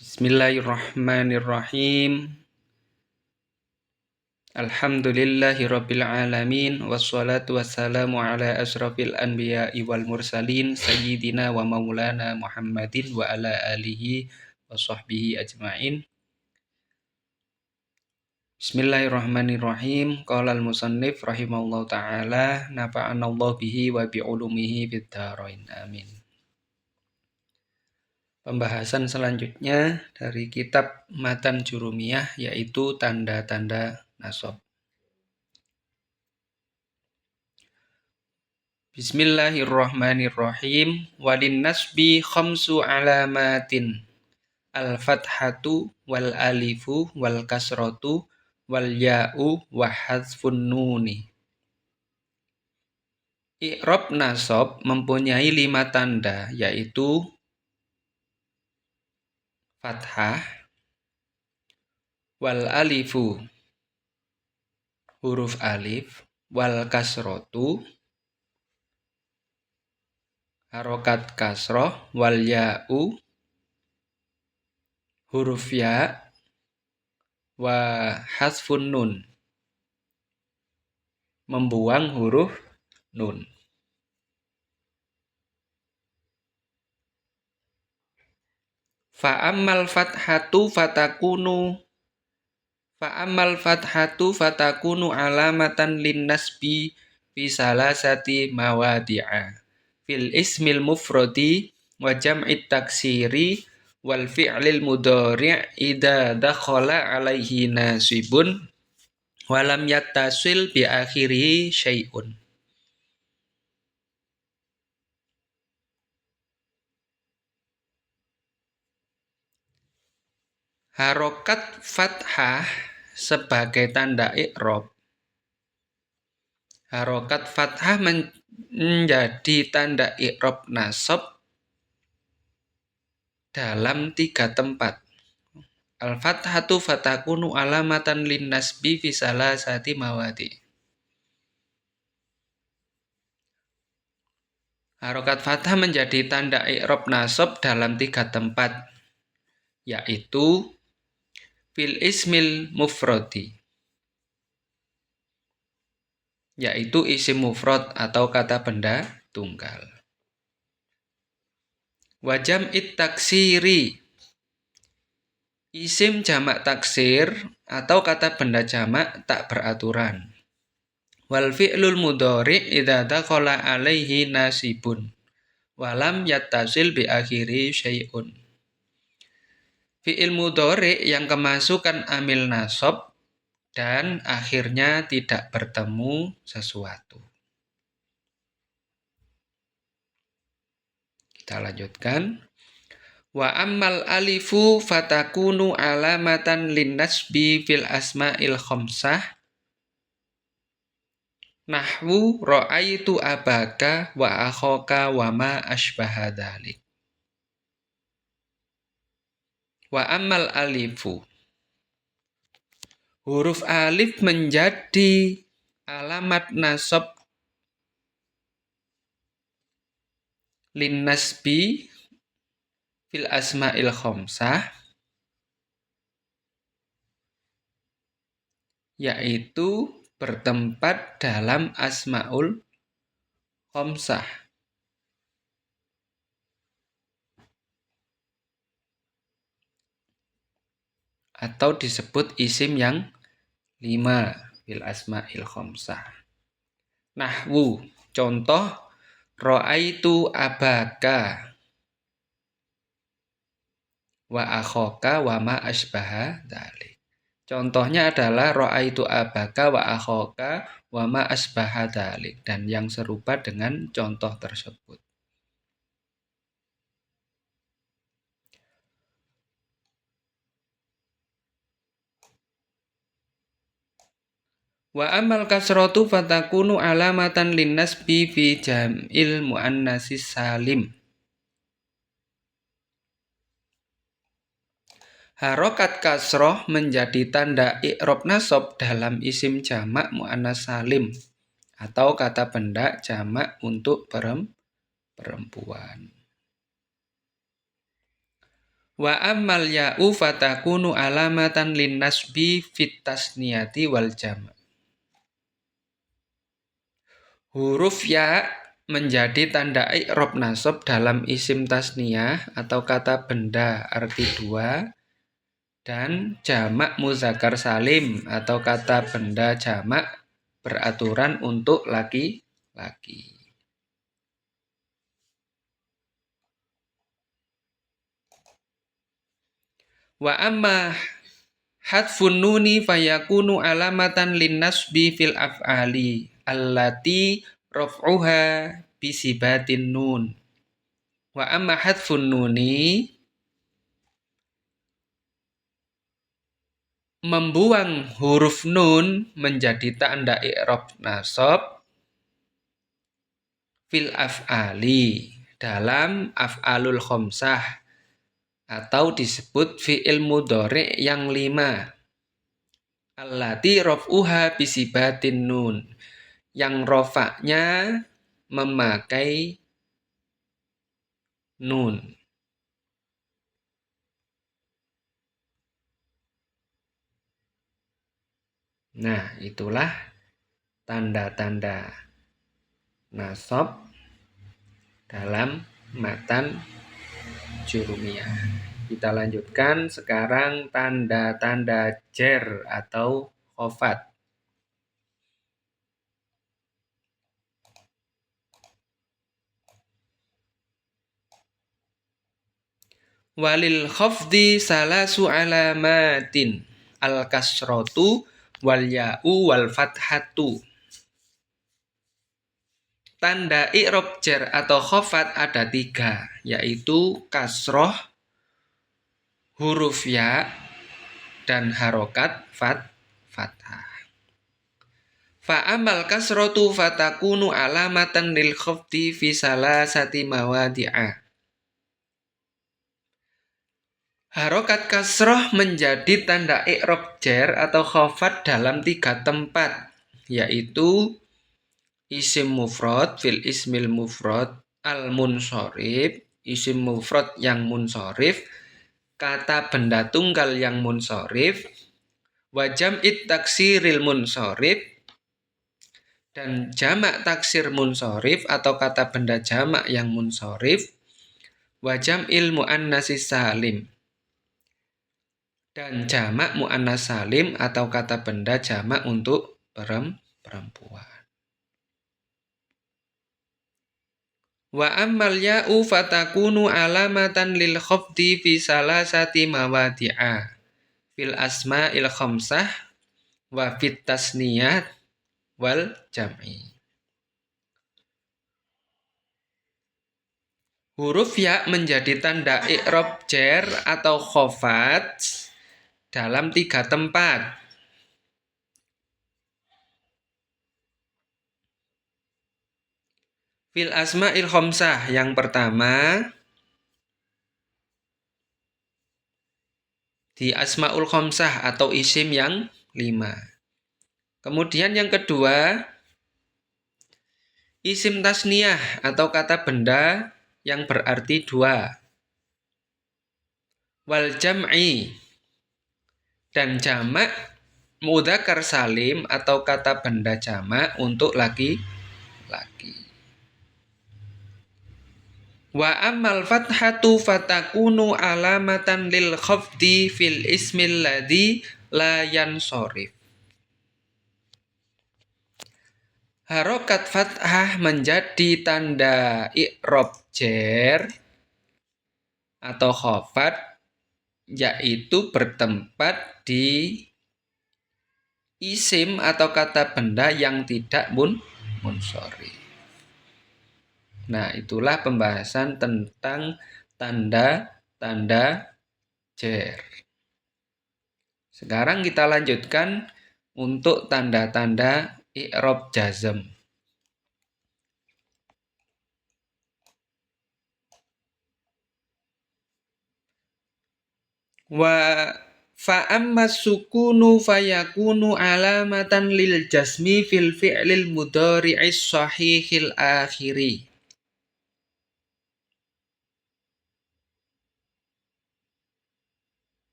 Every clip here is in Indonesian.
Bismillahirrahmanirrahim. Alhamdulillahirabbil alamin wassalatu wassalamu ala asyrafil anbiya'i wal mursalin sayyidina wa maulana Muhammadin wa ala alihi wa sahbihi ajmain. Bismillahirrahmanirrahim. Qala al-musannif rahimahullahu taala nafa'anallahu bihi wa bi ulumihi fid dharain. Amin. Pembahasan selanjutnya dari kitab Matan Jurumiyah yaitu tanda-tanda nasab. Bismillahirrahmanirrahim. Walin nasbi khamsu alamatin. Al-fathatu wal alifu wal kasratu wal ya'u wa hadzfun nuni. I'rab nasab mempunyai 5 tanda yaitu fathah, wal alifu huruf alif, wal kasrotu harokat kasroh, wal ya'u huruf ya, wa hasfun nun membuang huruf nun. Fa'ammal fathatu fatakunu alamatan linnasbi fi salasati mawadi'a fil ismil mufradi wa jam'it taksiri wal fi'lil mudhari' idza dakhala alaihi nasibun wa lam yattasil bi akhirihi syai'un. Harokat fathah sebagai tanda i'rab. Harokat fathah menjadi tanda i'rab nasab dalam 3 tempat. Al-fathatu fatakunu alamatan linnasbi fi salasati mawadi. Harokat fathah menjadi tanda i'rab nasab dalam 3 tempat, yaitu fil ismil mufradi, yaitu isim mufrad atau kata benda tunggal. Wa jam'it taksiri, isim jamak taksir atau kata benda jamak tak beraturan. Wal fi'lul mudhari' idza dakhala alaihi nasibun wa lam yattasil bi akhiri syai'un. Fi'il mudhari' yang kemasukan amil nasab dan akhirnya tidak bertemu sesuatu. Kita lanjutkan. Wa ammal alifu fatakunu alamatan linnasbi fil asma'il khamsah. Nahwu ra'aitu abaka wa akhaka wa ma asbaha dzalik. Wa ammal alifu, huruf alif menjadi alamat nasab linnasbi fil asma'il khamsah, yaitu bertempat dalam asmaul khamsah atau disebut isim yang 5 fil asma'il khamsah. Nahwu, contoh ra'aitu abaka wa akhaka wa ma asbaha dzalik. Contohnya adalah ra'aitu abaka wa akhaka wa ma asbaha dzalik, dan yang serupa dengan contoh tersebut. Wa amal kasratu fatakunu alamatan linnasbi fi jam'il muannatsis salim. Harokat kasroh menjadi tanda i'rab nasab dalam isim jamak muannas salim atau kata benda jamak untuk perempuan. Wa ammal ya'u fatakunu alamatan linnasbi fit tasniyati wal jama'. Huruf ya menjadi tanda i'rab nasab dalam isim tasniyah atau kata benda arti dua dan jamak muzakkar salim atau kata benda jamak beraturan untuk laki-laki. Wa amma hadfun nuni fayakunu alamatan linnasbi fil af'ali allati raf'uha bisibatin nun. Wa amma hadfun nuni, membuang huruf nun menjadi tanda i'rab nasab fil af'ali dalam af'alul khamsah atau disebut fi'il mudhari' yang 5. Allati raf'uha bisibatin nun, yang rofaknya memakai nun. Nah, itulah tanda-tanda nasab dalam matan jurumiyah. Kita lanjutkan sekarang tanda-tanda jer atau khofat. Walil khafdi salasu alamatin al-kasratu wal ya'u wal fathatu. Tanda i'rab jer atau khofat ada 3, yaitu kasroh, huruf ya, dan harokat fathah. Fa'amal kasrotu fatakunu alamatan lil khafdi fi salasati mawadi'a. Harokat kasroh menjadi tanda i'rab jer atau khofat dalam 3 tempat, yaitu isim mufrad fil ismil mufrad al munsorif, isim mufrad yang munsorif, kata benda tunggal yang munsorif, wa jam'it taksiril munsorif, dan jamak taksir munsorif atau kata benda jamak yang munsorif, wa jam'il muannasi salim, dan jamak muannas salim atau kata benda jamak untuk perempuan. Wa ammal ya'u fatakunu alamatan lil khafdi fi salasati mawadi'a fil asma'il khamsah wa fit tasniyat wal jam'i. Huruf ya menjadi tanda i'rab jer atau khofat dalam 3 tempat. Fil asma'il khamsah, yang pertama di asma'ul khamsah atau isim yang 5. Kemudian yang kedua, isim tasniyah atau kata benda yang berarti 2. Wal jam'i, dan jamak mudzakkar salim atau kata benda jamak untuk laki-laki. Wa ammal fathatu fatakunu alamatan lil khafdi fil ismil ladzi la yansorif. Harokat fathah menjadi tanda i'rab jer atau khofat, yaitu bertempat di isim atau kata benda yang tidak munsorif. Nah, itulah pembahasan tentang tanda-tanda jer. Sekarang kita lanjutkan untuk tanda-tanda i'rab jazm. Wa fa'amma sukunu fayakunu alamatan lil jasmi fil fi'lil mudhari'is sahihil akhiri.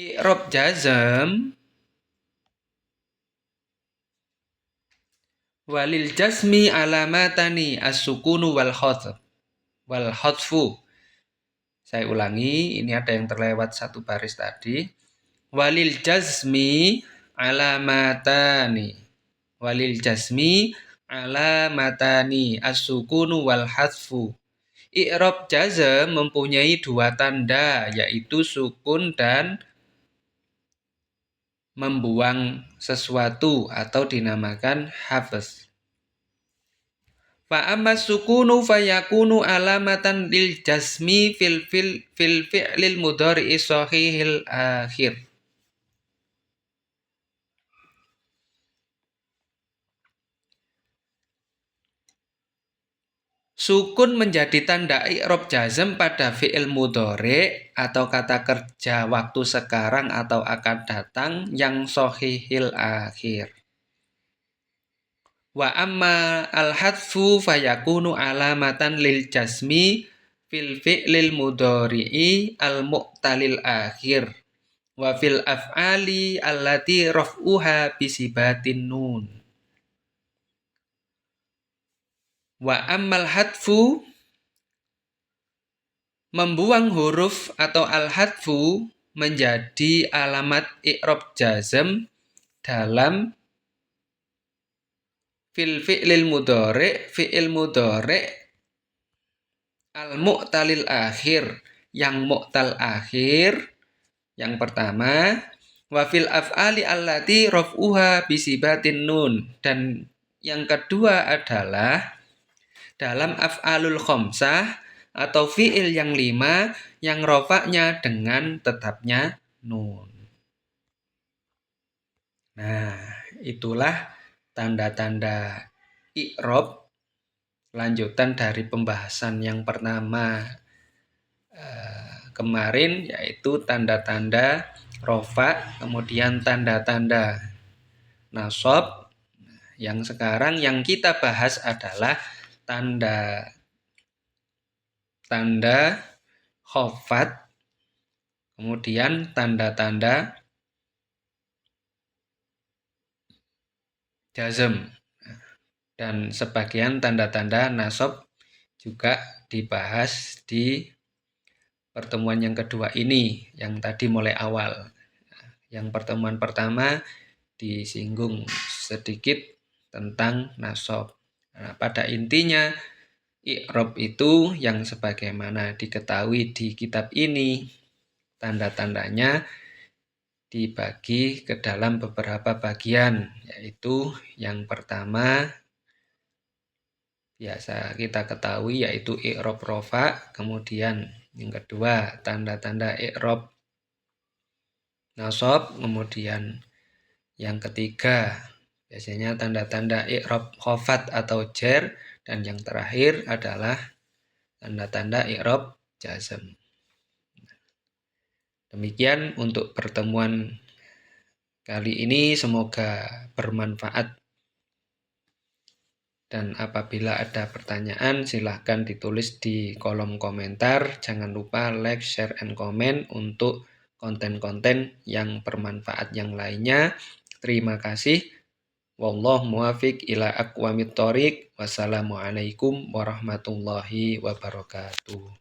I'rab jazm walil jasmi alamatani as-sukunu wal khotfu. Saya ulangi, ini ada yang terlewat satu baris tadi. Walil jazmi alamatani. Walil jazmi alamatani as-sukunu wal khotfu. I'rab jazm mempunyai dua tanda, yaitu sukun dan membuang sesuatu atau dinamakan hafz. Fa amma sukunu fayakunu alamatan lil jasmi fil fi'lil mudhari'i shahihil akhir. Sukun menjadi tanda i'rab jazm pada fi'il mudhari' atau kata kerja waktu sekarang atau akan datang yang shahihil akhir. Wa amma al-hadfu fayakunu alamatan lil jasmi fil fi'lil mudhari'i al-mu'talil akhir wa fil af'ali allati raf'uha bisibatin nun. Wa ammal hadfu, membuang huruf atau al-hadfu menjadi alamat i'rab jazm dalam fil fi'lil mudhari' fi'il mudhari' al-mu'talil akhir, yang mu'tal akhir, yang pertama, wa fil af'ali allati raf'uha bisibatin nun, dan yang kedua adalah dalam af'alul khamsah atau fi'il yang 5 yang rofaknya dengan tetapnya nun. Nah, itulah tanda-tanda i'rab lanjutan dari pembahasan yang pertama kemarin, yaitu tanda-tanda rofa, kemudian tanda-tanda nasab. Yang sekarang yang kita bahas adalah tanda khafat, kemudian tanda-tanda jazm, dan sebagian tanda-tanda nasab juga dibahas di pertemuan yang kedua ini, yang tadi mulai awal. Yang pertemuan pertama disinggung sedikit tentang nasab. Nah, pada intinya i'rab itu yang sebagaimana diketahui di kitab ini, tanda-tandanya dibagi ke dalam beberapa bagian, yaitu yang pertama biasa kita ketahui yaitu i'rab rofa, kemudian yang kedua tanda-tanda i'rab nasab, kemudian yang ketiga biasanya tanda-tanda i'rab khafat atau jar, dan yang terakhir adalah tanda-tanda i'rab jazm. Demikian untuk pertemuan kali ini, semoga bermanfaat. Dan apabila ada pertanyaan, silahkan ditulis di kolom komentar. Jangan lupa like, share, and comment untuk konten-konten yang bermanfaat yang lainnya. Terima kasih. Wallahu muwafiq ila aqwamit thoriq. Wassalamualaikum warahmatullahi wabarakatuh.